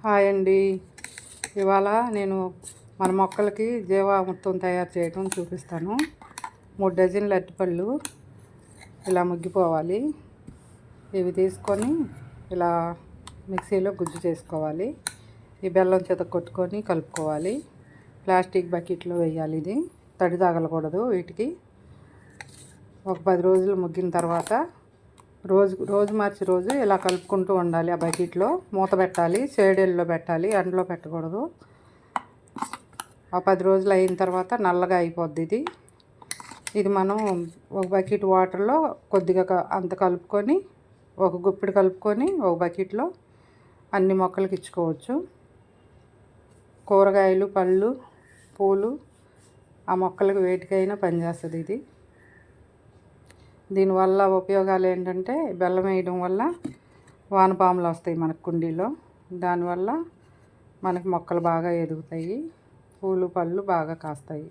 Hi అండి. ఇవాళ నేను మన మొక్కలకి జీవామృతం తయారు చేయడం చూపిస్తాను. 3 డజన్ల అరటిపళ్ళు ఇలా ముగ్గిపోవాలి. ఇవి తీసుకొని ఇలా మిక్సీలో గుజ్జు చేసుకోవాలి. ఈ బెల్లం కొట్టుకొని కలుపుకోవాలి. ప్లాస్టిక్ బకెట్లో వేయాలి. ఇది తడి తగలకూడదు. వీటికి ఒక 10 రోజులు ముగ్గిన తర్వాత రోజు మార్చి రోజు ఇలా కలుపుకుంటూ ఉండాలి. ఆ బకెట్లో మూత పెట్టాలి. షేడెల్లో పెట్టాలి, ఎండలో పెట్టకూడదు. ఆ 10 రోజులు అయిన తర్వాత నల్లగా అయిపోద్ది ఇది మనం ఒక బకెట్ వాటర్లో కొద్దిగా అంత కలుపుకొని ఒక గుప్పిడి కలుపుకొని ఒక బకెట్లో అన్ని మొక్కలకి ఇచ్చుకోవచ్చు. కూరగాయలు, పళ్ళు, పూలు ఆ మొక్కలకు వేటికైనా పనిచేస్తుంది ఇది. దీనివల్ల ఉపయోగాలు ఏంటంటే బెల్లం వేయడం వల్ల వానపాములు వస్తాయి మనకు కుండీలో. దానివల్ల మనకి మొక్కలు బాగా ఎదుగుతాయి, పూలు పళ్ళు బాగా కాస్తాయి.